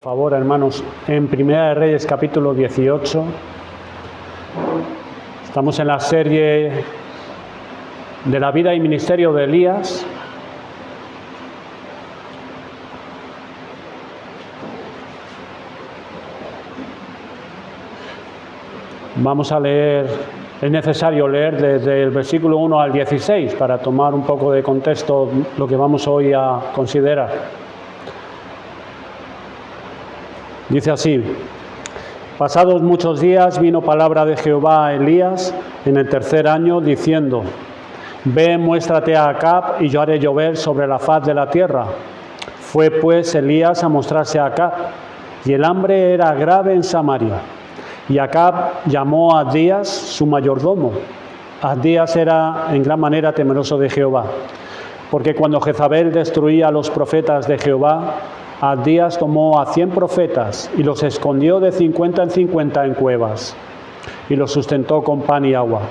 Por favor, hermanos, en Primera de Reyes, capítulo 18, estamos en la serie de la vida y ministerio de Elías. Vamos a leer, es necesario leer desde el versículo 1 al 16 para tomar un poco de contexto lo que vamos hoy a considerar. Dice así: pasados muchos días vino palabra de Jehová a Elías en el tercer año, diciendo: ve, muéstrate a Acab, y yo haré llover sobre la faz de la tierra. Fue pues Elías a mostrarse a Acab, y el hambre era grave en Samaria. Y Acab llamó a Abdías, su mayordomo. Abdías era en gran manera temeroso de Jehová, porque cuando Jezabel destruía a los profetas de Jehová, Abdías tomó a 100 profetas y los escondió de 50 en 50 en cuevas, y los sustentó con pan y agua.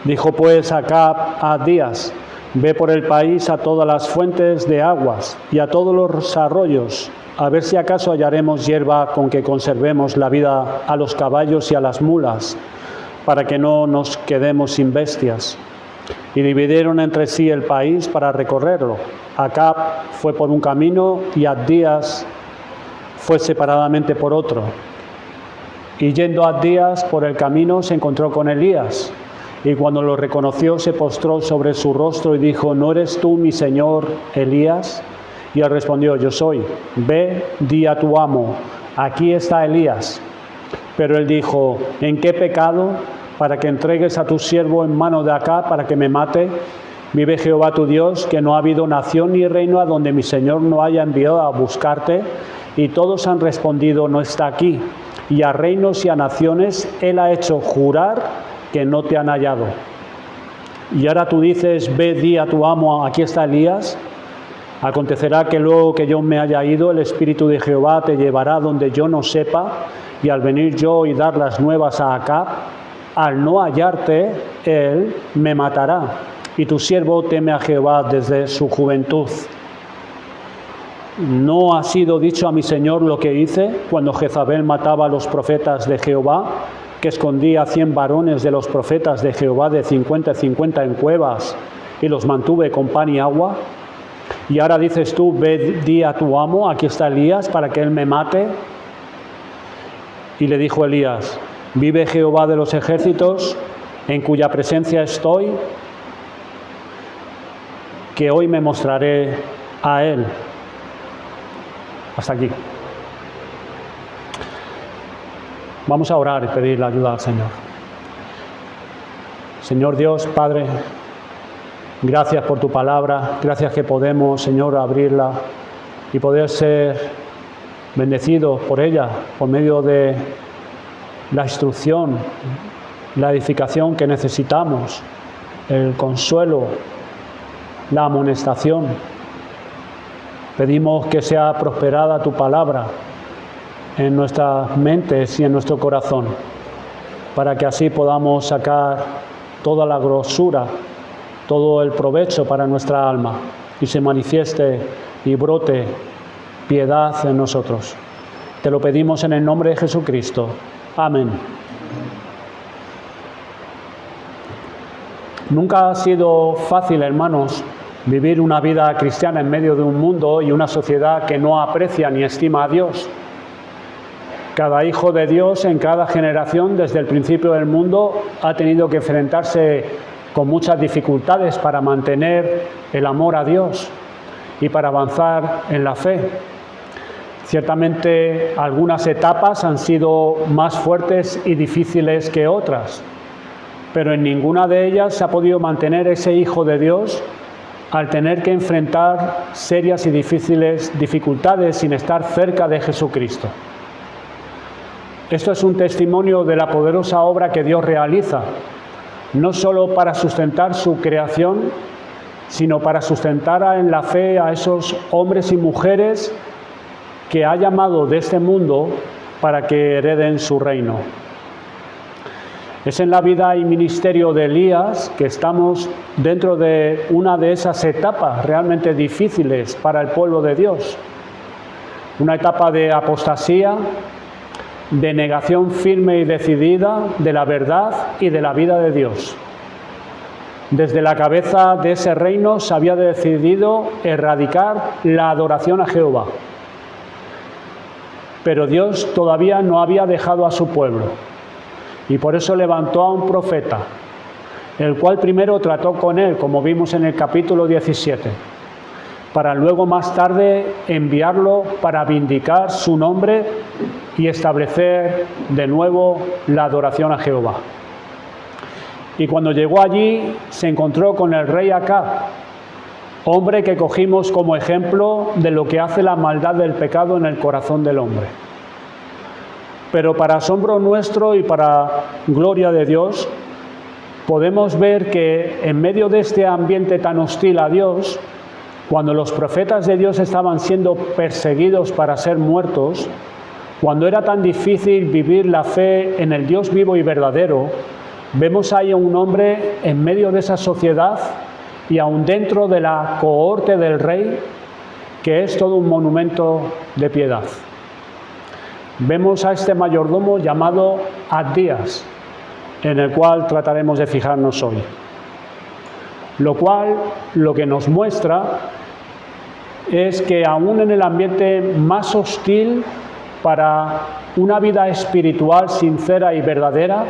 Dijo pues Acab a Abdías: ve por el país a todas las fuentes de aguas y a todos los arroyos, a ver si acaso hallaremos hierba con que conservemos la vida a los caballos y a las mulas, para que no nos quedemos sin bestias. Y dividieron entre sí el país para recorrerlo. Acab fue por un camino y Abdías fue separadamente por otro. Y yendo Abdías por el camino se encontró con Elías, y cuando lo reconoció se postró sobre su rostro y dijo: ¿no eres tú mi señor Elías? Y él respondió: yo soy. Ve, di a tu amo: aquí está Elías. Pero él dijo: ¿en qué pecado, para que entregues a tu siervo en mano de Acab para que me mate? Vive Jehová tu Dios, que no ha habido nación ni reino a donde mi Señor no haya enviado a buscarte. Y todos han respondido: no está aquí. Y a reinos y a naciones él ha hecho jurar que no te han hallado. Y ahora tú dices: ve, di a tu amo: aquí está Elías. Acontecerá que luego que yo me haya ido, el Espíritu de Jehová te llevará donde yo no sepa, y al venir yo y dar las nuevas a Acab, al no hallarte, él me matará. Y tu siervo teme a Jehová desde su juventud. ¿No ha sido dicho a mi señor lo que hice cuando Jezabel mataba a los profetas de Jehová, que escondía 100 varones de los profetas de Jehová de 50 en 50 en cuevas, y los mantuve con pan y agua? Y ahora dices tú: ve, di a tu amo: aquí está Elías, para que él me mate. Y le dijo Elías: vive Jehová de los ejércitos, en cuya presencia estoy, que hoy me mostraré a él. Hasta aquí. Vamos a orar y pedir la ayuda al Señor. Señor Dios, Padre, gracias por tu palabra, gracias que podemos, Señor, abrirla y poder ser bendecidos por ella, por medio de la instrucción, la edificación que necesitamos, el consuelo, la amonestación. Pedimos que sea prosperada tu palabra en nuestras mentes y en nuestro corazón, para que así podamos sacar toda la grosura, todo el provecho para nuestra alma, y se manifieste y brote piedad en nosotros. Te lo pedimos en el nombre de Jesucristo. Amén. Nunca ha sido fácil, hermanos, vivir una vida cristiana en medio de un mundo y una sociedad que no aprecia ni estima a Dios. Cada hijo de Dios en cada generación, desde el principio del mundo, ha tenido que enfrentarse con muchas dificultades para mantener el amor a Dios y para avanzar en la fe. Ciertamente algunas etapas han sido más fuertes y difíciles que otras, pero en ninguna de ellas se ha podido mantener ese hijo de Dios al tener que enfrentar serias y difíciles dificultades sin estar cerca de Jesucristo. Esto es un testimonio de la poderosa obra que Dios realiza, no solo para sustentar su creación, sino para sustentar en la fe a esos hombres y mujeres que ha llamado de este mundo para que hereden su reino. Es en la vida y ministerio de Elías que estamos dentro de una de esas etapas realmente difíciles para el pueblo de Dis. una etapa de apostasía, de negación firme y decidida de la verdad y de la vida de Dios. Desde la cabeza de ese reino se había decidido erradicar la adoración a Jehová. Pero Dios todavía no había dejado a su pueblo, y por eso levantó a un profeta, el cual primero trató con él, como vimos en el capítulo 17, para luego más tarde enviarlo para vindicar su nombre y establecer de nuevo la adoración a Jehová. Y cuando llegó allí se encontró con el rey Acab, hombre que cogimos como ejemplo de lo que hace la maldad del pecado en el corazón del hombre. Pero para asombro nuestro y para gloria de Dios, podemos ver que en medio de este ambiente tan hostil a Dios, cuando los profetas de Dios estaban siendo perseguidos para ser muertos, cuando era tan difícil vivir la fe en el Dios vivo y verdadero, vemos ahí a un hombre en medio de esa sociedad y aún dentro de la cohorte del rey, que es todo un monumento de piedad. Vemos a este mayordomo llamado Abdías, en el cual trataremos de fijarnos hoy. Lo que nos muestra es que aún en el ambiente más hostil para una vida espiritual sincera y verdadera,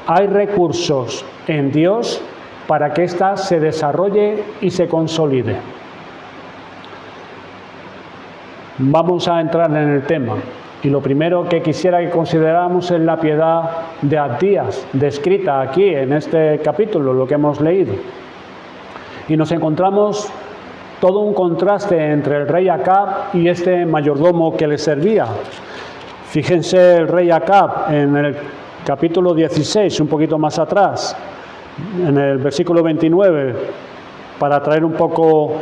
hay recursos en Dios para que ésta se desarrolle y se consolide. Vamos a entrar en el tema. Y lo primero que quisiera que consideráramos es la piedad de Abdías, descrita aquí en este capítulo, lo que hemos leído. Y nos encontramos todo un contraste entre el rey Acab y este mayordomo que le servía. Fíjense el rey Acab en el capítulo 16, un poquito más atrás, en el versículo 29, para traer un poco,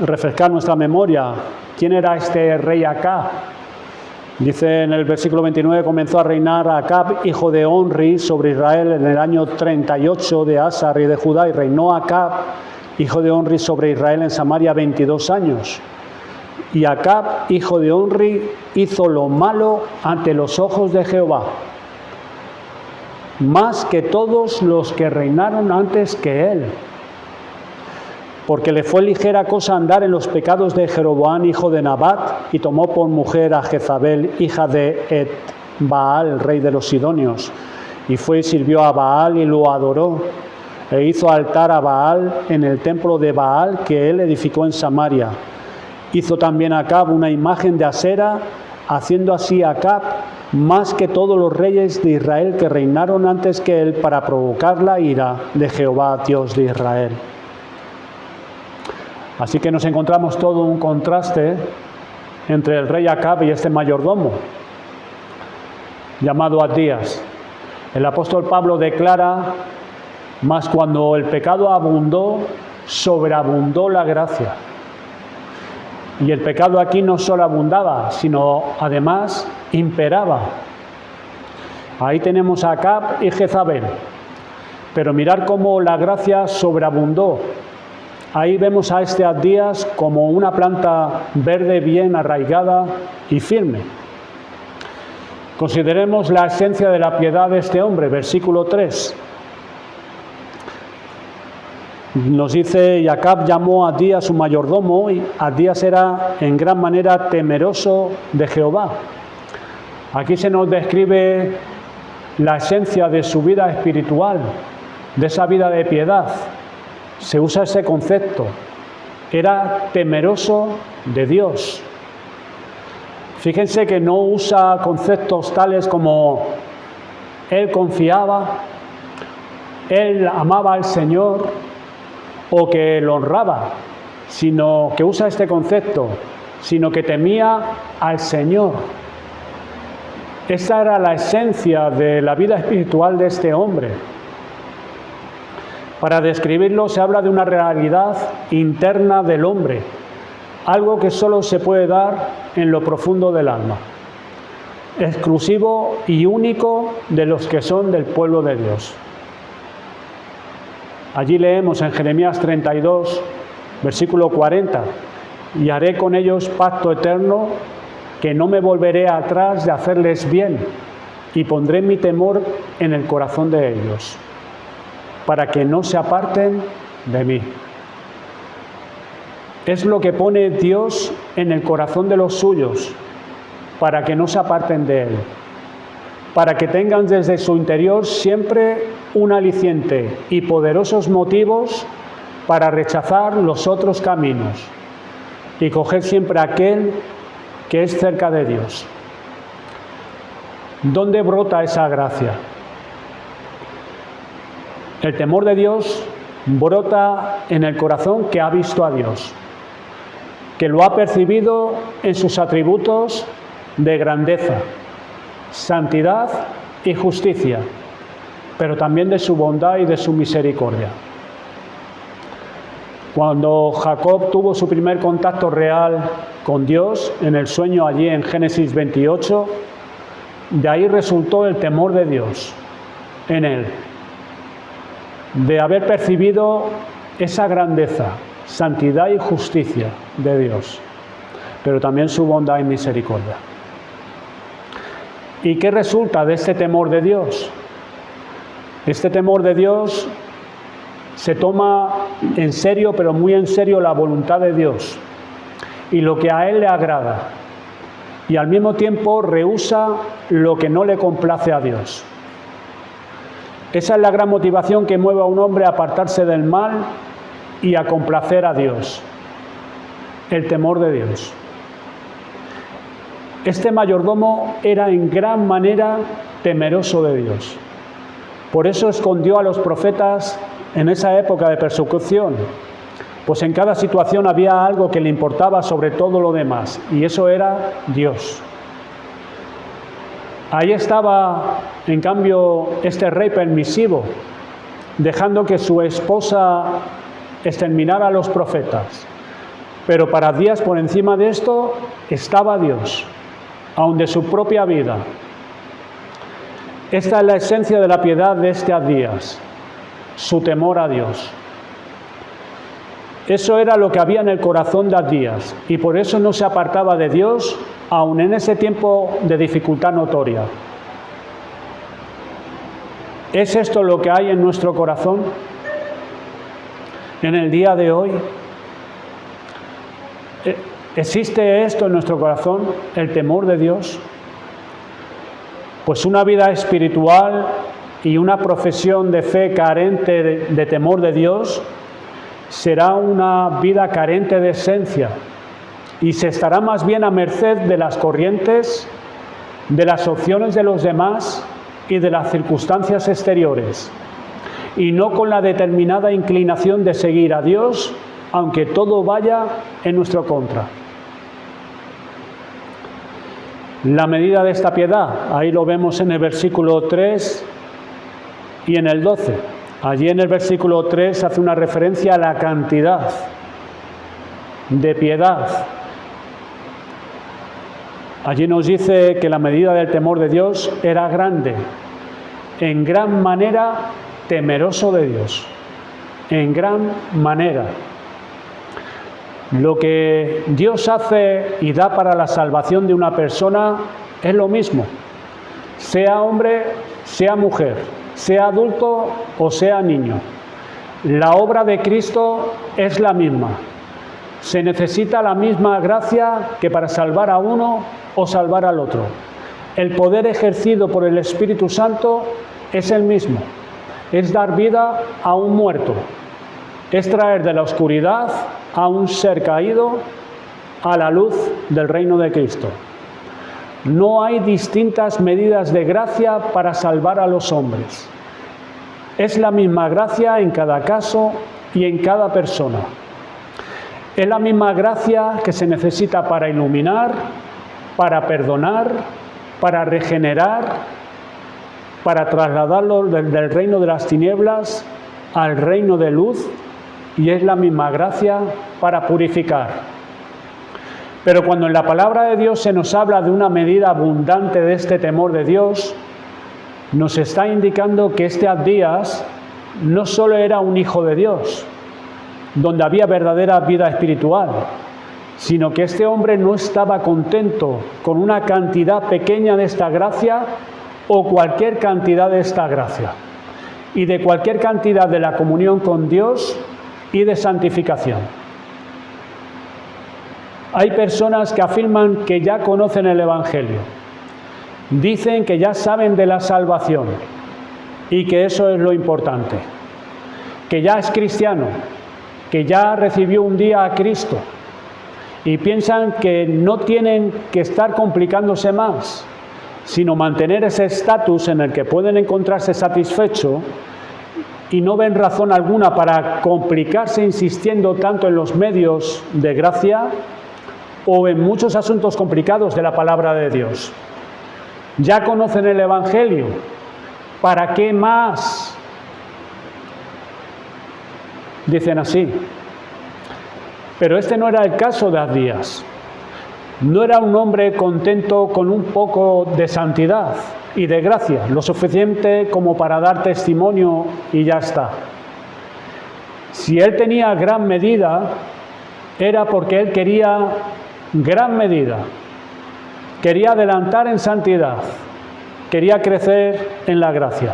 refrescar nuestra memoria. ¿Quién era este rey Acab? Dice en el versículo 29, comenzó a reinar Acab, hijo de Onri, sobre Israel en el año 38 de Asa, rey de Judá, y reinó Acab, hijo de Onri, sobre Israel en Samaria 22 años. Y Acab, hijo de Onri, hizo lo malo ante los ojos de Jehová, más que todos los que reinaron antes que él, porque le fue ligera cosa andar en los pecados de Jeroboam, hijo de Nabat, y tomó por mujer a Jezabel, hija de Et-Baal, rey de los Sidonios, y fue y sirvió a Baal y lo adoró, e hizo altar a Baal en el templo de Baal que él edificó en Samaria. Hizo también Acab una imagen de Asera, haciendo así Acab más que todos los reyes de Israel que reinaron antes que él, para provocar la ira de Jehová, Dios de Israel. Así que nos encontramos todo un contraste entre el rey Acab y este mayordomo, llamado Abdías. El apóstol Pablo declara: mas cuando el pecado abundó, sobreabundó la gracia. Y el pecado aquí no solo abundaba, sino además imperaba. Ahí tenemos a Acab y Jezabel. Pero mirar cómo la gracia sobreabundó. Ahí vemos a este Abdías como una planta verde bien arraigada y firme. Consideremos la esencia de la piedad de este hombre, versículo 3. Nos dice: y Acab llamó a Abdías su mayordomo, y Abdías era en gran manera temeroso de Jehová. Aquí se nos describe la esencia de su vida espiritual, de esa vida de piedad. Se usa ese concepto. Era temeroso de Dios. Fíjense que no usa conceptos tales como él confiaba, él amaba al Señor o que lo honraba, sino que usa este concepto, sino que temía al Señor. Esa era la esencia de la vida espiritual de este hombre. Para describirlo se habla de una realidad interna del hombre, algo que solo se puede dar en lo profundo del alma, exclusivo y único de los que son del pueblo de Dios. Allí leemos en Jeremías 32, versículo 40, y haré con ellos pacto eterno, que no me volveré atrás de hacerles bien y pondré mi temor en el corazón de ellos, para que no se aparten de mí. Es lo que pone Dios en el corazón de los suyos, para que no se aparten de Él, para que tengan desde su interior siempre un aliciente y poderosos motivos para rechazar los otros caminos y coger siempre aquel que es cerca de Dios. ¿Dónde brota esa gracia? El temor de Dios brota en el corazón que ha visto a Dios, que lo ha percibido en sus atributos de grandeza, santidad y justicia, pero también de su bondad y de su misericordia. Cuando Jacob tuvo su primer contacto real con Dios en el sueño allí en Génesis 28, de ahí resultó el temor de Dios en él, de haber percibido esa grandeza, santidad y justicia de Dios, pero también su bondad y misericordia. ¿Y qué resulta de este temor de Dios? Este temor de Dios se toma en serio, pero muy en serio, la voluntad de Dios y lo que a Él le agrada, y al mismo tiempo rehúsa lo que no le complace a Dios. Esa es la gran motivación que mueve a un hombre a apartarse del mal y a complacer a Dios, el temor de Dios. Este mayordomo era en gran manera temeroso de Dios. Por eso escondió a los profetas en esa época de persecución, pues en cada situación había algo que le importaba sobre todo lo demás, y eso era Dios. Ahí estaba, en cambio, este rey permisivo, dejando que su esposa exterminara a los profetas. Pero para días por encima de esto estaba Dios, aun de su propia vida. Esta es la esencia de la piedad de este Abdías, su temor a Dios. Eso era lo que había en el corazón de Abdías, y por eso no se apartaba de Dios, aun en ese tiempo de dificultad notoria. ¿Es esto lo que hay en nuestro corazón en el día de hoy? ¿Existe esto en nuestro corazón, el temor de Dios? Pues una vida espiritual y una profesión de fe carente de temor de Dios será una vida carente de esencia y se estará más bien a merced de las corrientes, de las opciones de los demás y de las circunstancias exteriores, y no con la determinada inclinación de seguir a Dios, aunque todo vaya en nuestra contra. La medida de esta piedad, ahí lo vemos en el versículo 3 y en el 12. Allí en el versículo 3 hace una referencia a la cantidad de piedad. Allí nos dice que la medida del temor de Dios era grande, en gran manera temeroso de Dios, en gran manera. Lo que Dios hace y da para la salvación de una persona es lo mismo, sea hombre, sea mujer, sea adulto o sea niño. La obra de Cristo es la misma. Se necesita la misma gracia que para salvar a uno o salvar al otro. El poder ejercido por el Espíritu Santo es el mismo. Es dar vida a un muerto. Es traer de la oscuridad a un ser caído a la luz del reino de Cristo. No hay distintas medidas de gracia para salvar a los hombres. Es la misma gracia en cada caso y en cada persona. Es la misma gracia que se necesita para iluminar, para perdonar, para regenerar, para trasladarlo del reino de las tinieblas al reino de luz, y es la misma gracia para purificar. Pero cuando en la palabra de Dios se nos habla de una medida abundante de este temor de Dios, nos está indicando que este Abdías no solo era un hijo de Dios, donde había verdadera vida espiritual, sino que este hombre no estaba contento con una cantidad pequeña de esta gracia o cualquier cantidad de esta gracia, y de cualquier cantidad de la comunión con Dios y de santificación. Hay personas que afirman que ya conocen el Evangelio, dicen que ya saben de la salvación y que eso es lo importante, que ya es cristiano, que ya recibió un día a Cristo, y piensan que no tienen que estar complicándose más, sino mantener ese estatus en el que pueden encontrarse satisfechos, y no ven razón alguna para complicarse insistiendo tanto en los medios de gracia o en muchos asuntos complicados de la palabra de Dios. Ya conocen el Evangelio, ¿para qué más? Dicen así. Pero este no era el caso de Abdías. No era un hombre contento con un poco de santidad y de gracia, lo suficiente como para dar testimonio y ya está. Si él tenía gran medida, era porque él quería gran medida. Quería adelantar en santidad, quería crecer en la gracia.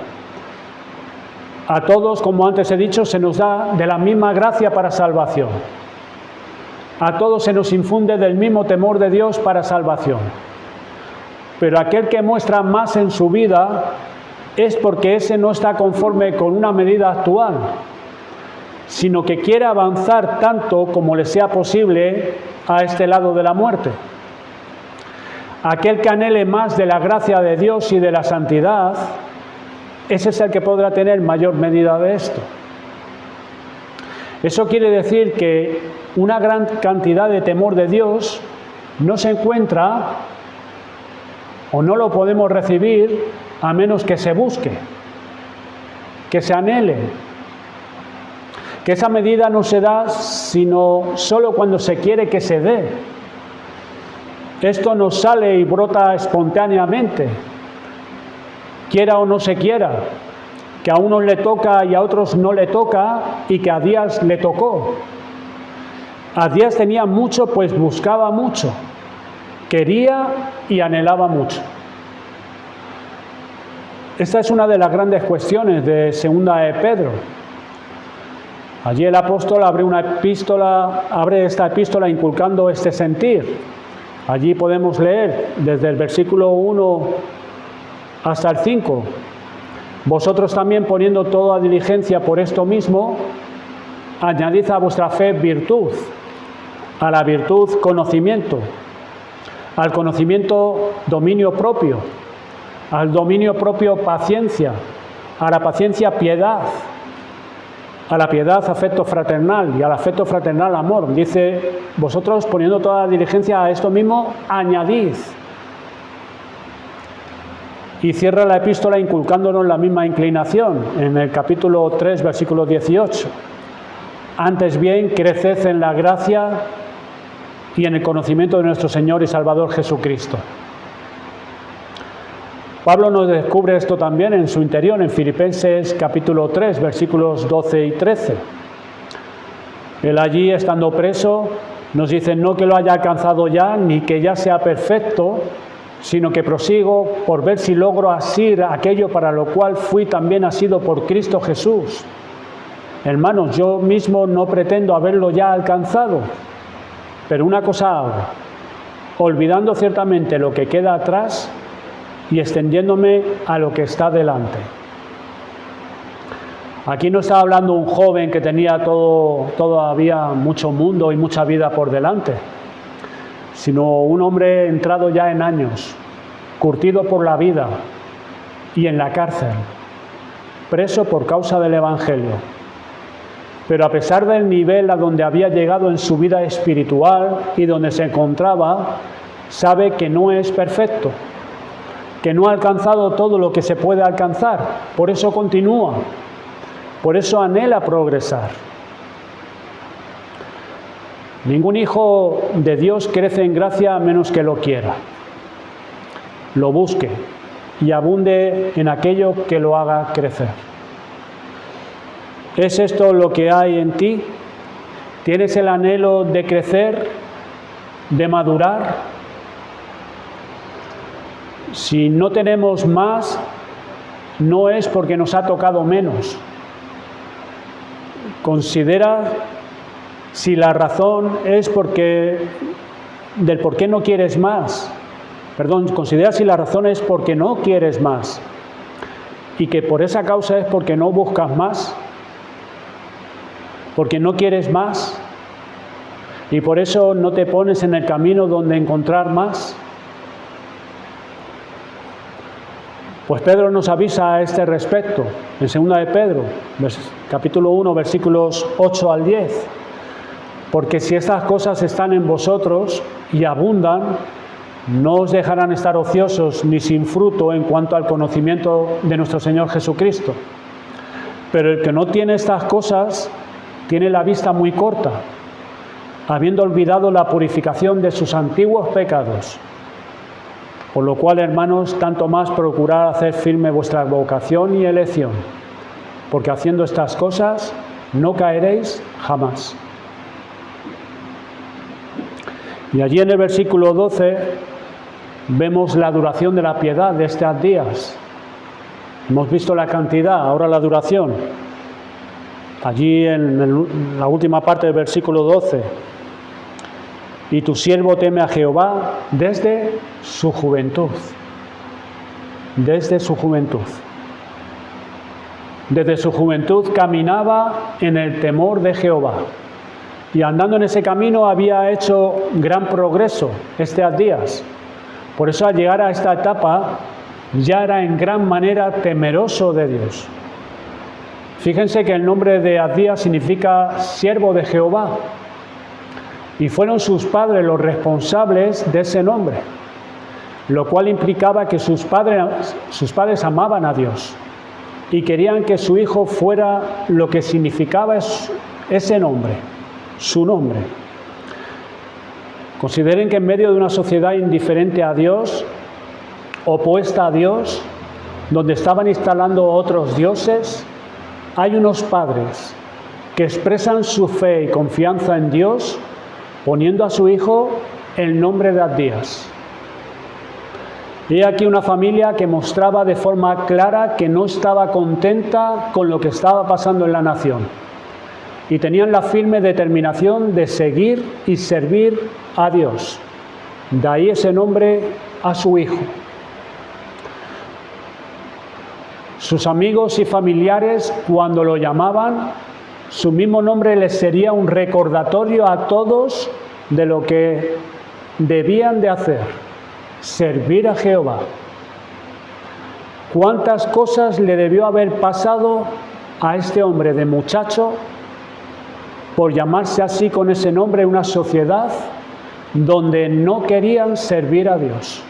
A todos, como antes he dicho, se nos da de la misma gracia para salvación. A todos se nos infunde del mismo temor de Dios para salvación. Pero aquel que muestra más en su vida es porque ese no está conforme con una medida actual, sino que quiere avanzar tanto como le sea posible a este lado de la muerte. Aquel que anhele más de la gracia de Dios y de la santidad, ese es el que podrá tener mayor medida de esto. Eso quiere decir que una gran cantidad de temor de Dios no se encuentra o no lo podemos recibir a menos que se busque, que se anhele, que esa medida no se da sino solo cuando se quiere que se dé. Esto nos sale y brota espontáneamente, quiera o no se quiera, que a unos le toca y a otros no le toca, y que a Abdías le tocó. Abdías tenía mucho, pues buscaba mucho, quería y anhelaba mucho. Esta es una de las grandes cuestiones de Segunda de Pedro. Allí el apóstol abre esta epístola inculcando este sentir. Allí podemos leer desde el versículo 1 hasta el 5. Vosotros también, poniendo toda diligencia por esto mismo, añadid a vuestra fe virtud, a la virtud conocimiento, al conocimiento dominio propio, al dominio propio paciencia, a la paciencia piedad, a la piedad afecto fraternal y al afecto fraternal amor. Dice, vosotros poniendo toda diligencia a esto mismo, añadid. Y cierra la epístola inculcándonos la misma inclinación en el capítulo 3, versículo 18. Antes bien, creced en la gracia y en el conocimiento de nuestro Señor y Salvador Jesucristo. Pablo nos descubre esto también en su interior, en Filipenses capítulo 3, versículos 12 y 13. Él allí, estando preso, nos dice, no que lo haya alcanzado ya, ni que ya sea perfecto, sino que prosigo por ver si logro asir aquello para lo cual fui también asido por Cristo Jesús. Hermanos, yo mismo no pretendo haberlo ya alcanzado, pero una cosa hago, olvidando ciertamente lo que queda atrás y extendiéndome a lo que está delante. Aquí no está hablando un joven que tenía todavía mucho mundo y mucha vida por delante, sino un hombre entrado ya en años, curtido por la vida y en la cárcel, preso por causa del Evangelio. Pero a pesar del nivel a donde había llegado en su vida espiritual y donde se encontraba, sabe que no es perfecto, que no ha alcanzado todo lo que se puede alcanzar. Por eso continúa, por eso anhela progresar. Ningún hijo de Dios crece en gracia a menos que lo quiera, lo busque y abunde en aquello que lo haga crecer. ¿Es esto lo que hay en ti? ¿Tienes el anhelo de crecer de madurar. Si no tenemos más, no es porque nos ha tocado menos. Considera si la razón es del por qué no quieres más. Considera si la razón es porque no quieres más y que por esa causa es porque no buscas más, porque no quieres más y por eso no te pones en el camino donde encontrar más. Pues Pedro nos avisa a este respecto en 2 de Pedro, capítulo 1, versículos 8 al 10. Porque si estas cosas están en vosotros y abundan, no os dejarán estar ociosos ni sin fruto en cuanto al conocimiento de nuestro Señor Jesucristo. Pero el que no tiene estas cosas tiene la vista muy corta, habiendo olvidado la purificación de sus antiguos pecados. Por lo cual, hermanos, tanto más procurad hacer firme vuestra vocación y elección, porque haciendo estas cosas no caeréis jamás. Y allí en el versículo 12 vemos la duración de la piedad de estos días. Hemos visto la cantidad, ahora la duración. Allí en la última parte del versículo 12. Y tu siervo teme a Jehová desde su juventud. Desde su juventud. Desde su juventud caminaba en el temor de Jehová. Y andando en ese camino había hecho gran progreso estos días. Por eso al llegar a esta etapa ya era en gran manera temeroso de Dios. Fíjense que el nombre de Abdías significa siervo de Jehová. Y fueron sus padres los responsables de ese nombre, lo cual implicaba que sus padres amaban a Dios y querían que su hijo fuera lo que significaba ese nombre, su nombre. Consideren que en medio de una sociedad indiferente a Dios, opuesta a Dios, donde estaban instalando otros dioses, hay unos padres que expresan su fe y confianza en Dios poniendo a su hijo el nombre de Abdías. Y aquí una familia que mostraba de forma clara que no estaba contenta con lo que estaba pasando en la nación. Y tenían la firme determinación de seguir y servir a Dios. De ahí ese nombre a su hijo. Sus amigos y familiares, cuando lo llamaban, su mismo nombre les sería un recordatorio a todos de lo que debían de hacer, servir a Jehová. ¿Cuántas cosas le debió haber pasado a este hombre de muchacho por llamarse así con ese nombre en una sociedad donde no querían servir a Dios?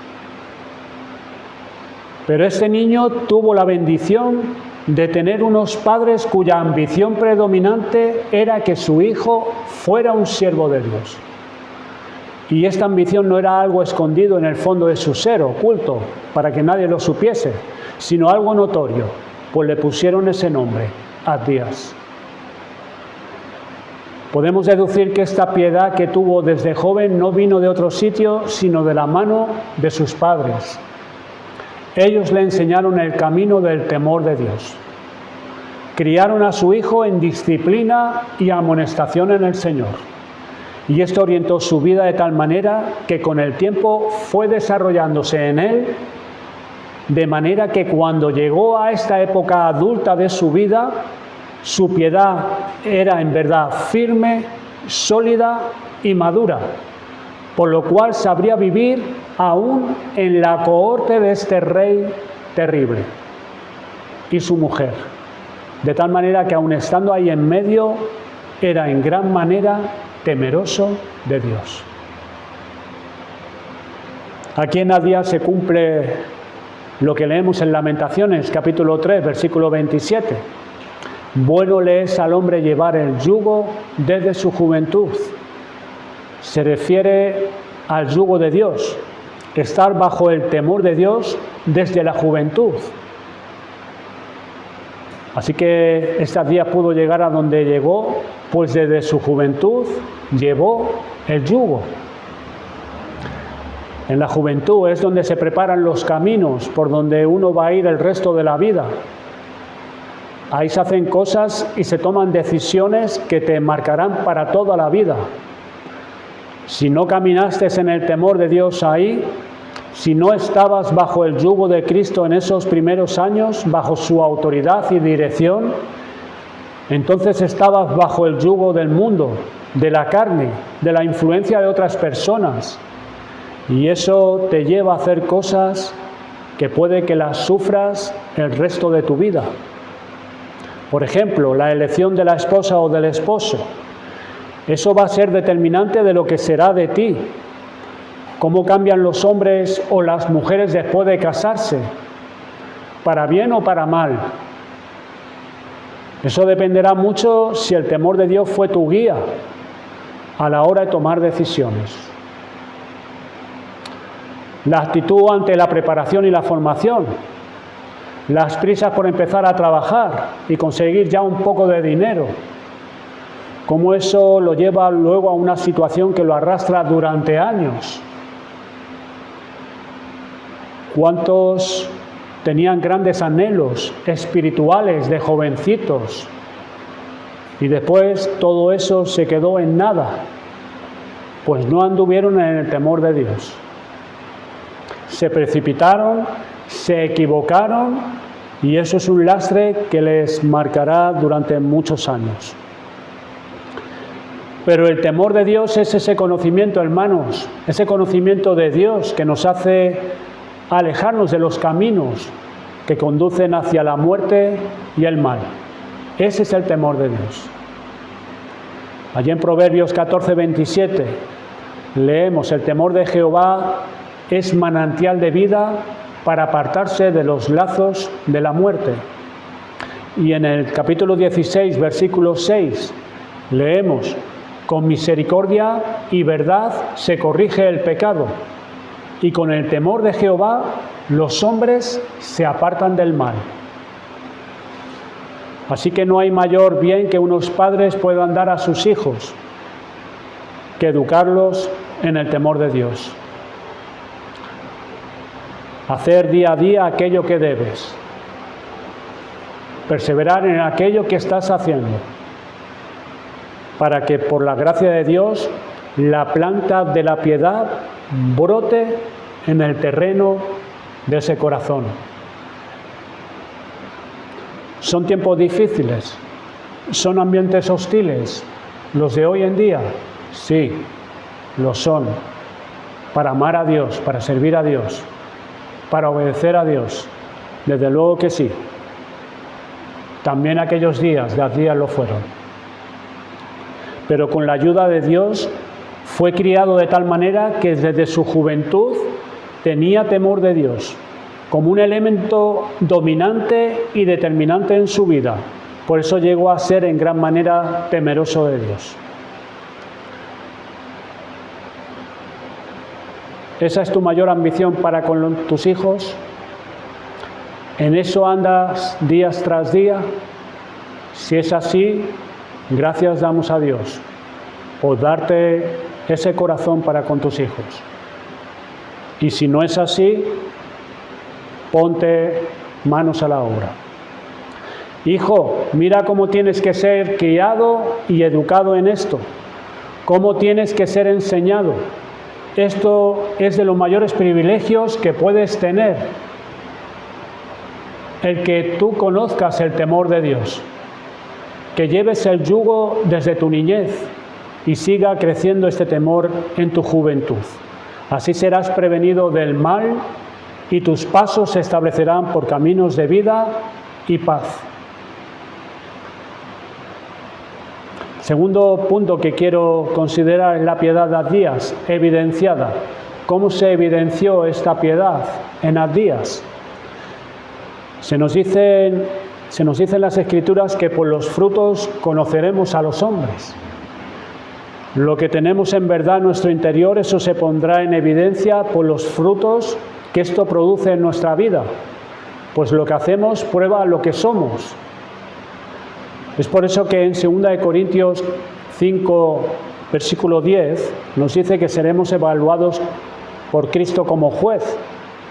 Pero este niño tuvo la bendición de tener unos padres cuya ambición predominante era que su hijo fuera un siervo de Dios. Y esta ambición no era algo escondido en el fondo de su ser, oculto, para que nadie lo supiese, sino algo notorio, pues le pusieron ese nombre, Abdías. Podemos deducir que esta piedad que tuvo desde joven no vino de otro sitio, sino de la mano de sus padres. Ellos le enseñaron el camino del temor de Dios. Criaron a su hijo en disciplina y amonestación en el Señor. Y esto orientó su vida de tal manera que con el tiempo fue desarrollándose en él, de manera que cuando llegó a esta época adulta de su vida, su piedad era en verdad firme, sólida y madura, por lo cual sabría vivir aún en la cohorte de este rey terrible y su mujer, de tal manera que aun estando ahí en medio, era en gran manera temeroso de Dios. Aquí en Abdías se cumple lo que leemos en Lamentaciones, capítulo 3, versículo 27. Bueno le es al hombre llevar el yugo desde su juventud. Se refiere al yugo de Dios, estar bajo el temor de Dios desde la juventud. Así que este Abdías pudo llegar a donde llegó, pues desde su juventud llevó el yugo. En la juventud es donde se preparan los caminos por donde uno va a ir el resto de la vida. Ahí se hacen cosas y se toman decisiones que te marcarán para toda la vida. Si no caminaste en el temor de Dios ahí, si no estabas bajo el yugo de Cristo en esos primeros años, bajo su autoridad y dirección, entonces estabas bajo el yugo del mundo, de la carne, de la influencia de otras personas. Y eso te lleva a hacer cosas que puede que las sufras el resto de tu vida. Por ejemplo, la elección de la esposa o del esposo. Eso va a ser determinante de lo que será de ti. Cómo cambian los hombres o las mujeres después de casarse, para bien o para mal. Eso dependerá mucho si el temor de Dios fue tu guía a la hora de tomar decisiones. La actitud ante la preparación y la formación. Las prisas por empezar a trabajar y conseguir ya un poco de dinero. Cómo eso lo lleva luego a una situación que lo arrastra durante años. ¿Cuántos tenían grandes anhelos espirituales de jovencitos? Y después todo eso se quedó en nada, pues no anduvieron en el temor de Dios. Se precipitaron, se equivocaron y eso es un lastre que les marcará durante muchos años. Pero el temor de Dios es ese conocimiento, hermanos, ese conocimiento de Dios que nos hace alejarnos de los caminos que conducen hacia la muerte y el mal. Ese es el temor de Dios. Allí en Proverbios 14:27 leemos: el temor de Jehová es manantial de vida para apartarse de los lazos de la muerte. Y en el capítulo 16, versículo 6, leemos: con misericordia y verdad se corrige el pecado, y con el temor de Jehová los hombres se apartan del mal. Así que no hay mayor bien que unos padres puedan dar a sus hijos que educarlos en el temor de Dios. Hacer día a día aquello que debes. Perseverar en aquello que estás haciendo, para que por la gracia de Dios la planta de la piedad brote en el terreno de ese corazón. Son tiempos difíciles, son ambientes hostiles, los de hoy en día, sí, lo son, para amar a Dios, para servir a Dios, para obedecer a Dios, desde luego que sí. También aquellos días lo fueron. Pero con la ayuda de Dios fue criado de tal manera que desde su juventud tenía temor de Dios como un elemento dominante y determinante en su vida. Por eso llegó a ser en gran manera temeroso de Dios. ¿Esa es tu mayor ambición para con tus hijos? ¿En eso andas día tras día? Si es así, gracias damos a Dios por darte ese corazón para con tus hijos. Y si no es así, ponte manos a la obra. Hijo, mira cómo tienes que ser criado y educado en esto, cómo tienes que ser enseñado. Esto es de los mayores privilegios que puedes tener, el que tú conozcas el temor de Dios, que lleves el yugo desde tu niñez y siga creciendo este temor en tu juventud. Así serás prevenido del mal y tus pasos se establecerán por caminos de vida y paz. Segundo punto que quiero considerar es la piedad de Abdías, evidenciada. ¿Cómo se evidenció esta piedad en Abdías? Se nos dice en las Escrituras que por los frutos conoceremos a los hombres. Lo que tenemos en verdad en nuestro interior, eso se pondrá en evidencia por los frutos que esto produce en nuestra vida. Pues lo que hacemos prueba lo que somos. Es por eso que en 2 Corintios 5, versículo 10, nos dice que seremos evaluados por Cristo como juez,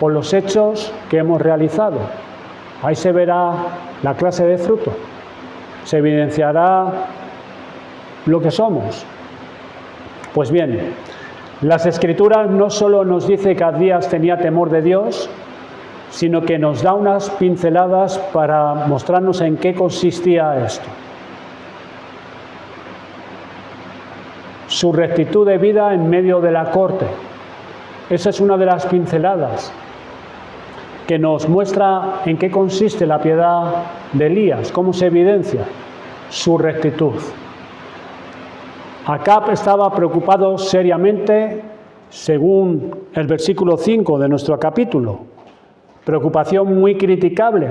por los hechos que hemos realizado. Ahí se verá la clase de fruto, se evidenciará lo que somos. Pues bien, las Escrituras no solo nos dice que Abdías tenía temor de Dios, sino que nos da unas pinceladas para mostrarnos en qué consistía esto. Su rectitud de vida en medio de la corte. Esa es una de las pinceladas que nos muestra en qué consiste la piedad de Elías, cómo se evidencia su rectitud. Acab estaba preocupado seriamente, según el versículo 5 de nuestro capítulo. Preocupación muy criticable.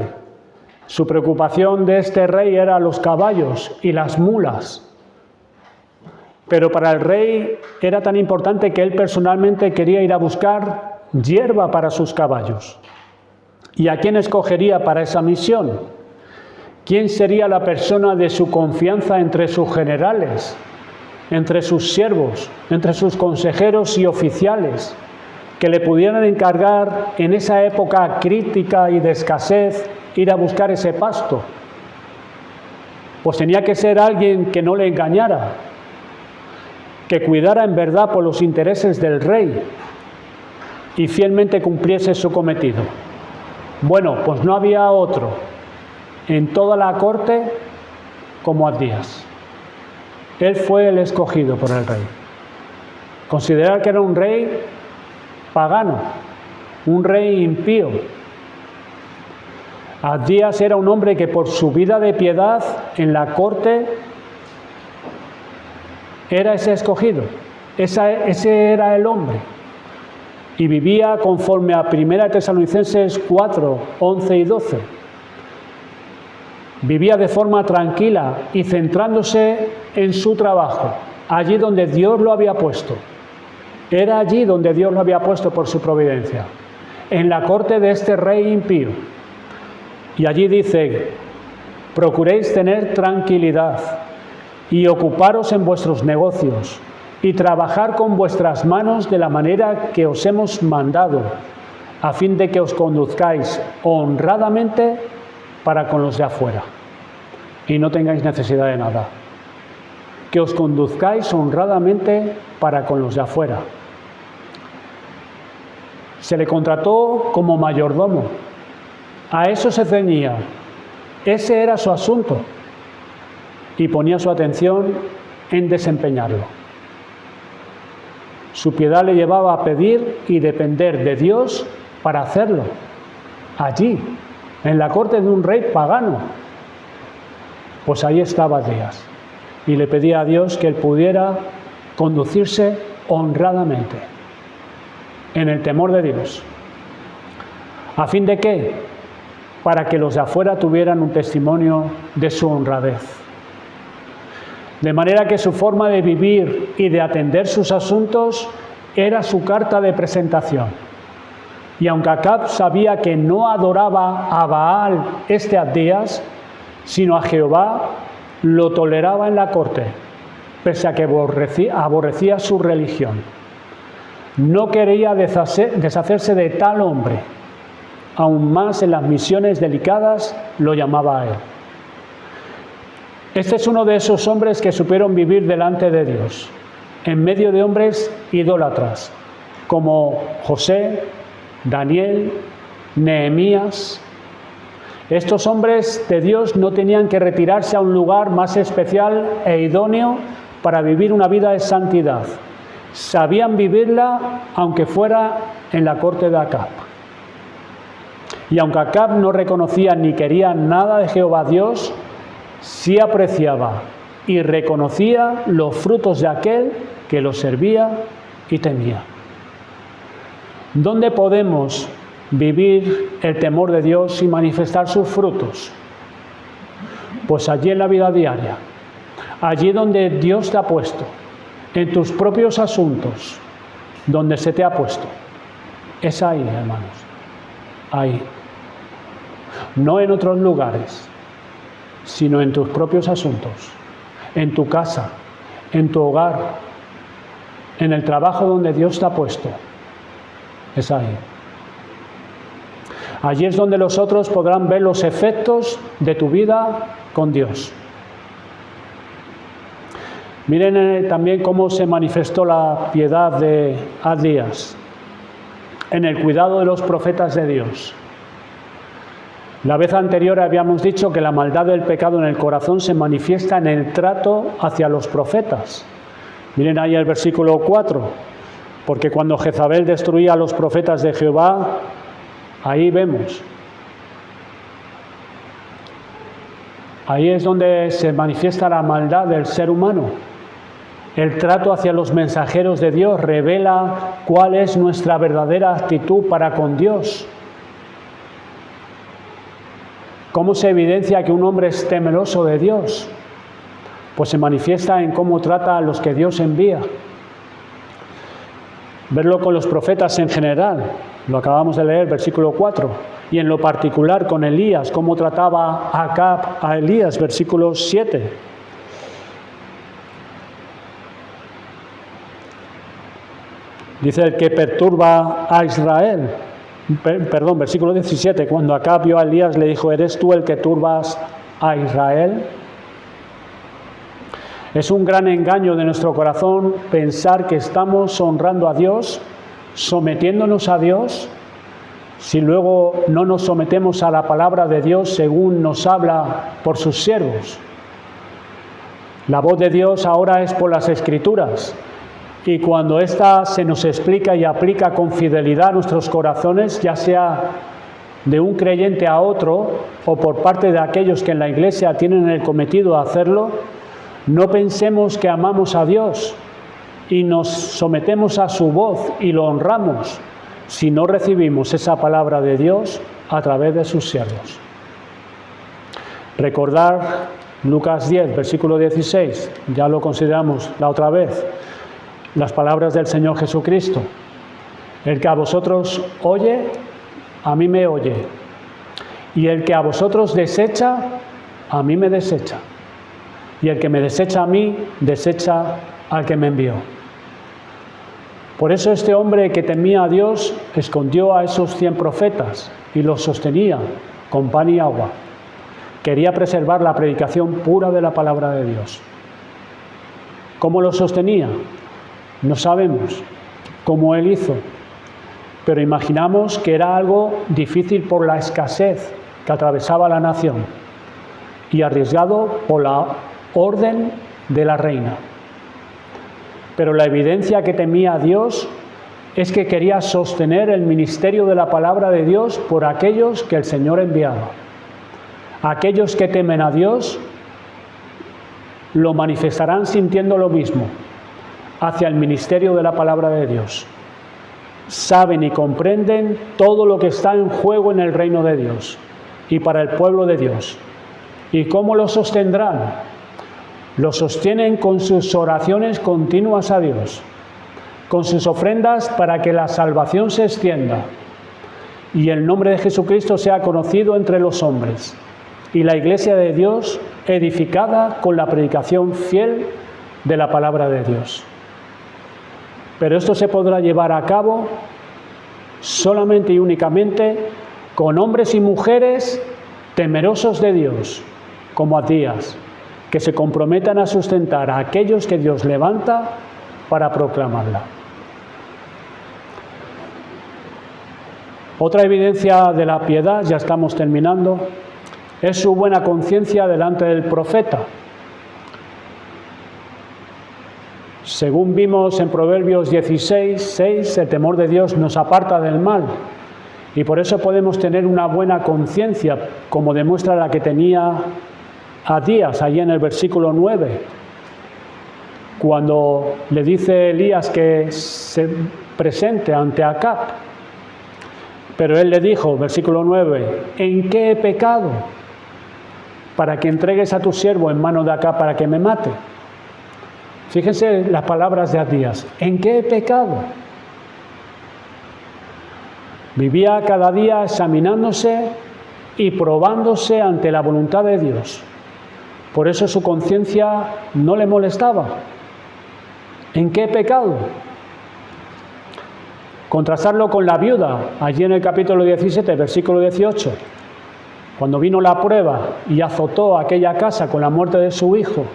Su preocupación de este rey era los caballos y las mulas. Pero para el rey era tan importante que él personalmente quería ir a buscar hierba para sus caballos. ¿Y a quién escogería para esa misión? ¿Quién sería la persona de su confianza entre sus generales, entre sus siervos, entre sus consejeros y oficiales, que le pudieran encargar en esa época crítica y de escasez ir a buscar ese pasto? Pues tenía que ser alguien que no le engañara, que cuidara en verdad por los intereses del rey y fielmente cumpliese su cometido. Bueno, pues no había otro en toda la corte como Abdías. Él fue el escogido por el rey. Considerar que era un rey pagano, un rey impío. Abdías era un hombre que por su vida de piedad en la corte era ese escogido, ese era el hombre. Y vivía conforme a 1 Tesalonicenses 4, 11 y 12. Vivía de forma tranquila y centrándose en su trabajo, allí donde Dios lo había puesto. Era allí donde Dios lo había puesto por su providencia, en la corte de este rey impío. Y allí dice: procuréis tener tranquilidad y ocuparos en vuestros negocios y trabajar con vuestras manos de la manera que os hemos mandado, a fin de que os conduzcáis honradamente para con los de afuera y no tengáis necesidad de nada. Que os conduzcáis honradamente para con los de afuera. Se le contrató como mayordomo. A eso se ceñía. Ese era su asunto. Y ponía su atención en desempeñarlo. Su piedad le llevaba a pedir y depender de Dios para hacerlo. Allí, en la corte de un rey pagano. Pues ahí estaba Abdías. Y le pedía a Dios que él pudiera conducirse honradamente, en el temor de Dios. ¿A fin de qué? Para que los de afuera tuvieran un testimonio de su honradez. De manera que su forma de vivir y de atender sus asuntos era su carta de presentación. Y aunque Acab sabía que no adoraba a Baal Abdías, sino a Jehová, lo toleraba en la corte, pese a que aborrecía su religión. No quería deshacerse de tal hombre, aún más en las misiones delicadas lo llamaba a él. Este es uno de esos hombres que supieron vivir delante de Dios, en medio de hombres idólatras, como José, Daniel, Nehemías. Estos hombres de Dios no tenían que retirarse a un lugar más especial e idóneo para vivir una vida de santidad. Sabían vivirla aunque fuera en la corte de Acab. Y aunque Acab no reconocía ni quería nada de Jehová Dios, sí apreciaba y reconocía los frutos de aquel que lo servía y temía. ¿Dónde podemos vivir el temor de Dios y manifestar sus frutos? Pues allí en la vida diaria, allí donde Dios te ha puesto, en tus propios asuntos, donde se te ha puesto. Es ahí, hermanos, ahí. No en otros lugares, sino en tus propios asuntos, en tu casa, en tu hogar, en el trabajo donde Dios te ha puesto. es ahí. Allí es donde los otros podrán ver los efectos de tu vida con Dios. Miren también cómo se manifestó la piedad de Abdías en el cuidado de los profetas de Dios. La vez anterior habíamos dicho que la maldad del pecado en el corazón se manifiesta en el trato hacia los profetas. Miren ahí el versículo 4, porque cuando Jezabel destruía a los profetas de Jehová, ahí vemos. Ahí es donde se manifiesta la maldad del ser humano. El trato hacia los mensajeros de Dios revela cuál es nuestra verdadera actitud para con Dios. ¿Cómo se evidencia que un hombre es temeroso de Dios? Pues se manifiesta en cómo trata a los que Dios envía. Verlo con los profetas en general, lo acabamos de leer, versículo 4, y en lo particular con Elías, cómo trataba Acab a Elías, versículo 7. Dice el que perturba a Israel. Perdón, versículo 17, cuando Acab vio a Elías le dijo, ¿eres tú el que turbas a Israel? Es un gran engaño de nuestro corazón pensar que estamos honrando a Dios, sometiéndonos a Dios, si luego no nos sometemos a la palabra de Dios según nos habla por sus siervos. La voz de Dios ahora es por las Escrituras. Y cuando ésta se nos explica y aplica con fidelidad a nuestros corazones, ya sea de un creyente a otro o por parte de aquellos que en la Iglesia tienen el cometido de hacerlo, no pensemos que amamos a Dios y nos sometemos a su voz y lo honramos si no recibimos esa palabra de Dios a través de sus siervos. Recordar Lucas 10, versículo 16, ya lo consideramos la otra vez, las palabras del Señor Jesucristo. El que a vosotros oye, a mí me oye. Y el que a vosotros desecha, a mí me desecha. Y el que me desecha a mí, desecha al que me envió. Por eso este hombre que temía a Dios escondió a esos 100 profetas y los sostenía con pan y agua. Quería preservar la predicación pura de la palabra de Dios. ¿Cómo lo sostenía? No sabemos cómo él hizo, pero imaginamos que era algo difícil por la escasez que atravesaba la nación y arriesgado por la orden de la reina. Pero la evidencia que temía a Dios es que quería sostener el ministerio de la palabra de Dios por aquellos que el Señor enviaba. Aquellos que temen a Dios lo manifestarán sintiendo lo mismo hacia el ministerio de la palabra de Dios. Saben y comprenden todo lo que está en juego en el reino de Dios y para el pueblo de Dios. ¿Y cómo lo sostendrán? Lo sostienen con sus oraciones continuas a Dios, con sus ofrendas para que la salvación se extienda y el nombre de Jesucristo sea conocido entre los hombres y la iglesia de Dios edificada con la predicación fiel de la palabra de Dios. Pero esto se podrá llevar a cabo solamente y únicamente con hombres y mujeres temerosos de Dios, como Abdías, que se comprometan a sustentar a aquellos que Dios levanta para proclamarla. Otra evidencia de la piedad, ya estamos terminando, es su buena conciencia delante del profeta. Según vimos en Proverbios 16, 6, el temor de Dios nos aparta del mal. Y por eso podemos tener una buena conciencia, como demuestra la que tenía Abdías, allí en el versículo 9, cuando le dice Elías que se presente ante Acab. Pero él le dijo, versículo 9, ¿en qué he pecado? Para que entregues a tu siervo en mano de Acab para que me mate. Fíjense las palabras de Abdías. ¿En qué he pecado? Vivía cada día examinándose y probándose ante la voluntad de Dios. Por eso su conciencia no le molestaba. ¿En qué he pecado? Contrastarlo con la viuda, allí en el capítulo 17, versículo 18, cuando vino la prueba y azotó aquella casa con la muerte de su hijo,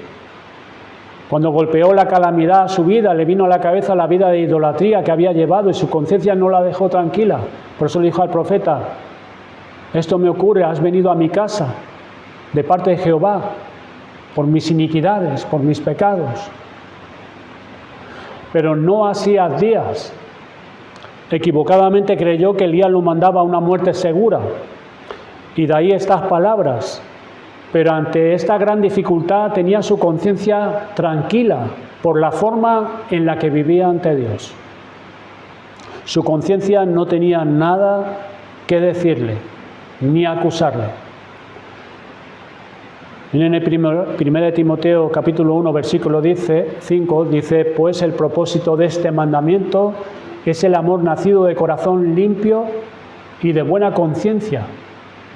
cuando golpeó la calamidad a su vida, le vino a la cabeza la vida de idolatría que había llevado y su conciencia no la dejó tranquila. Por eso le dijo al profeta, esto me ocurre, has venido a mi casa de parte de Jehová, por mis iniquidades, por mis pecados. Pero no así Abdías. Equivocadamente creyó que Elías lo mandaba a una muerte segura. Y de ahí estas palabras. Pero ante esta gran dificultad tenía su conciencia tranquila por la forma en la que vivía ante Dios. Su conciencia no tenía nada que decirle, ni acusarle. En el 1 Timoteo capítulo 1 versículo 5 dice, pues el propósito de este mandamiento es el amor nacido de corazón limpio y de buena conciencia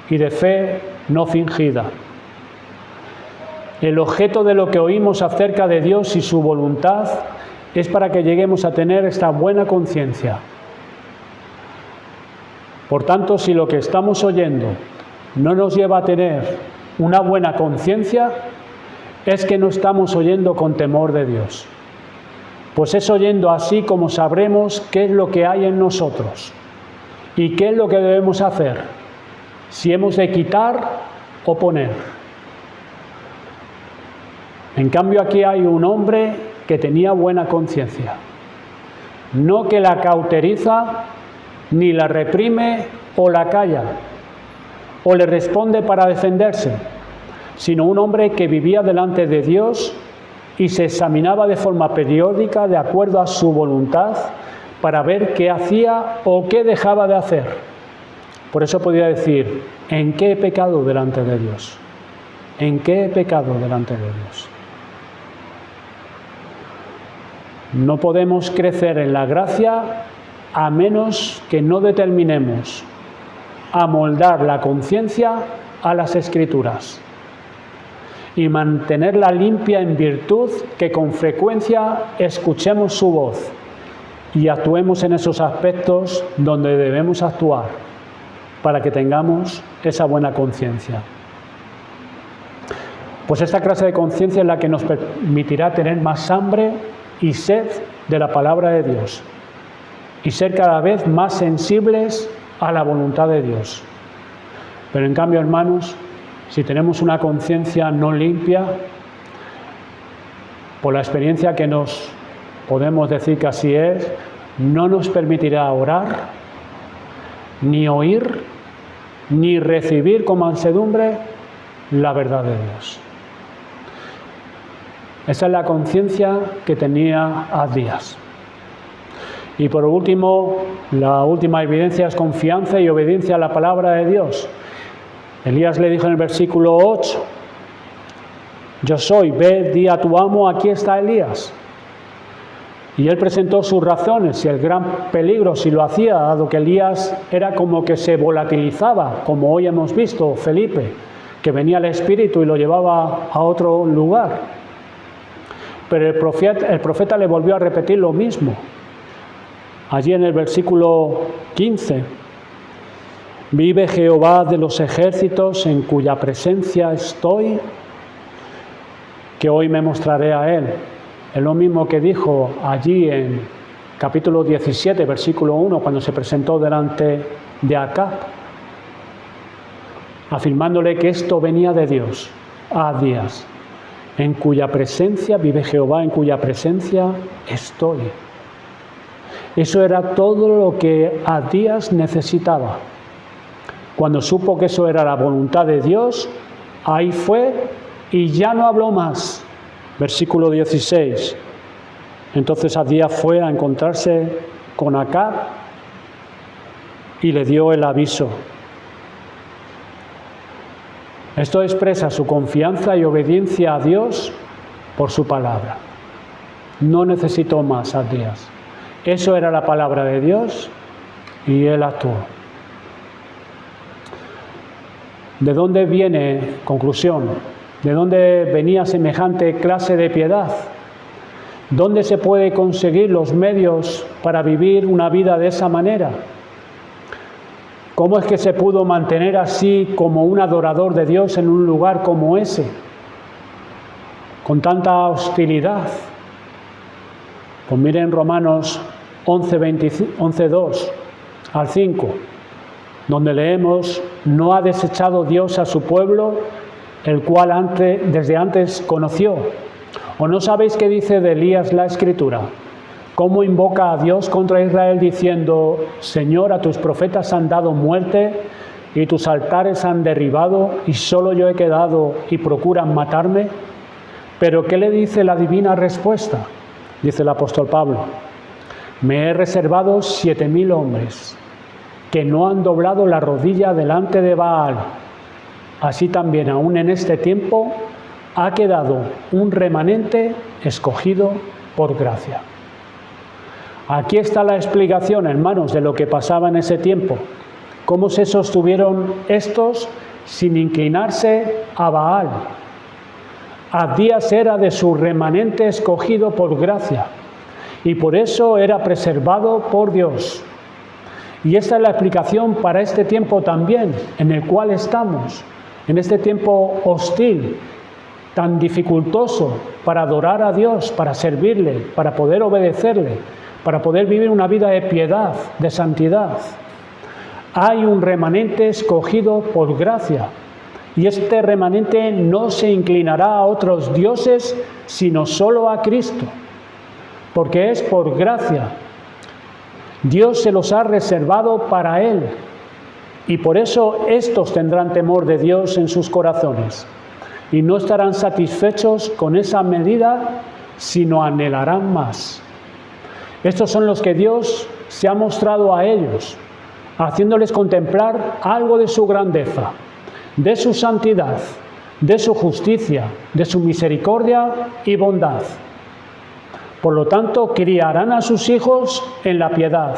y de fe no fingida. El objeto de lo que oímos acerca de Dios y su voluntad es para que lleguemos a tener esta buena conciencia. Por tanto, si lo que estamos oyendo no nos lleva a tener una buena conciencia, es que no estamos oyendo con temor de Dios. Pues es oyendo así como sabremos qué es lo que hay en nosotros y qué es lo que debemos hacer, si hemos de quitar o poner. En cambio, aquí hay un hombre que tenía buena conciencia, no que la cauteriza, ni la reprime o la calla, o le responde para defenderse, sino un hombre que vivía delante de Dios y se examinaba de forma periódica de acuerdo a su voluntad para ver qué hacía o qué dejaba de hacer. Por eso podía decir, ¿en qué he pecado delante de Dios? ¿En qué he pecado delante de Dios? No podemos crecer en la gracia a menos que no determinemos amoldar la conciencia a las Escrituras y mantenerla limpia en virtud que con frecuencia escuchemos su voz y actuemos en esos aspectos donde debemos actuar para que tengamos esa buena conciencia. Pues esta clase de conciencia es la que nos permitirá tener más hambre y sed de la palabra de Dios y ser cada vez más sensibles a la voluntad de Dios. Pero en cambio, hermanos, si tenemos una conciencia no limpia, por la experiencia que nos podemos decir que así es, no nos permitirá orar, ni oír, ni recibir con mansedumbre la verdad de Dios. Esa es la conciencia que tenía Abdías. Y por último, la última evidencia es confianza y obediencia a la palabra de Dios. Elías le dijo en el versículo 8, yo soy, ve, di a tu amo, aquí está Elías. Y él presentó sus razones y el gran peligro si lo hacía, dado que Elías era como que se volatilizaba, como hoy hemos visto Felipe, que venía el Espíritu y lo llevaba a otro lugar. Pero el profeta le volvió a repetir lo mismo. Allí en el versículo 15, vive Jehová de los ejércitos en cuya presencia estoy, que hoy me mostraré a él. Es lo mismo que dijo allí en capítulo 17, versículo 1, cuando se presentó delante de Acab, afirmándole que esto venía de Dios a Abdías. En cuya presencia vive Jehová, en cuya presencia estoy. Eso era todo lo que Abdías necesitaba. Cuando supo que eso era la voluntad de Dios, ahí fue y ya no habló más. Versículo 16. Entonces Abdías fue a encontrarse con Acab y le dio el aviso. Esto expresa su confianza y obediencia a Dios por su palabra. No necesitó más Abdías. Eso era la palabra de Dios y él actuó. ¿De dónde viene, conclusión, de dónde venía semejante clase de piedad? ¿Dónde se puede conseguir los medios para vivir una vida de esa manera? ¿Cómo es que se pudo mantener así como un adorador de Dios en un lugar como ese? Con tanta hostilidad. Pues miren Romanos 11:2 al 5, donde leemos: no ha desechado Dios a su pueblo, el cual desde antes conoció. ¿O no sabéis qué dice de Elías la Escritura? ¿Cómo invoca a Dios contra Israel diciendo: Señor, a tus profetas han dado muerte y tus altares han derribado y solo yo he quedado y procuran matarme? Pero ¿qué le dice la divina respuesta? Dice el apóstol Pablo: me he reservado 7,000 hombres que no han doblado la rodilla delante de Baal. Así también aún en este tiempo ha quedado un remanente escogido por gracia. Aquí está la explicación, hermanos, de lo que pasaba en ese tiempo. Cómo se sostuvieron estos sin inclinarse a Baal. Abdías era de su remanente escogido por gracia y por eso era preservado por Dios. Y esta es la explicación para este tiempo también en el cual estamos, en este tiempo hostil, tan dificultoso para adorar a Dios, para servirle, para poder obedecerle, para poder vivir una vida de piedad, de santidad. Hay un remanente escogido por gracia. Y este remanente no se inclinará a otros dioses, sino solo a Cristo, porque es por gracia. Dios se los ha reservado para Él, y por eso estos tendrán temor de Dios en sus corazones, y no estarán satisfechos con esa medida, sino anhelarán más. Estos son los que Dios se ha mostrado a ellos, haciéndoles contemplar algo de su grandeza, de su santidad, de su justicia, de su misericordia y bondad. Por lo tanto, criarán a sus hijos en la piedad,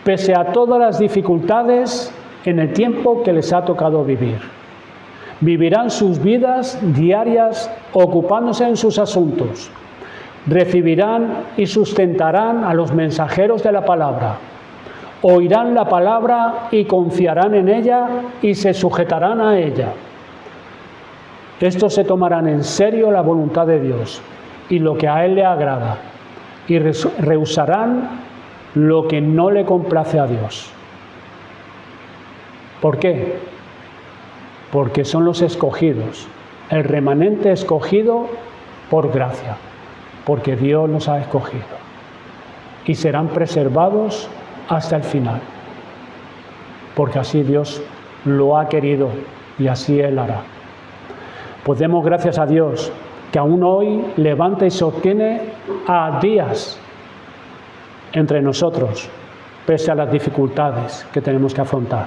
pese a todas las dificultades en el tiempo que les ha tocado vivir. Vivirán sus vidas diarias ocupándose en sus asuntos. Recibirán y sustentarán a los mensajeros de la palabra. Oirán la palabra y confiarán en ella y se sujetarán a ella. Estos se tomarán en serio la voluntad de Dios y lo que a Él le agrada, y rehusarán lo que no le complace a Dios. ¿Por qué? Porque son los escogidos, el remanente escogido por gracia, porque Dios los ha escogido, y serán preservados hasta el final, porque así Dios lo ha querido y así Él hará. Pues demos gracias a Dios que aún hoy levanta y sostiene a Abdías entre nosotros, pese a las dificultades que tenemos que afrontar.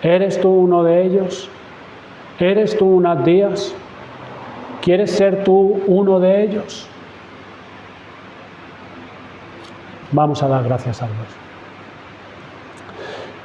¿Eres tú uno de ellos? ¿Eres tú un Abdías? ¿Quieres ser tú uno de ellos? Vamos a dar gracias a Dios.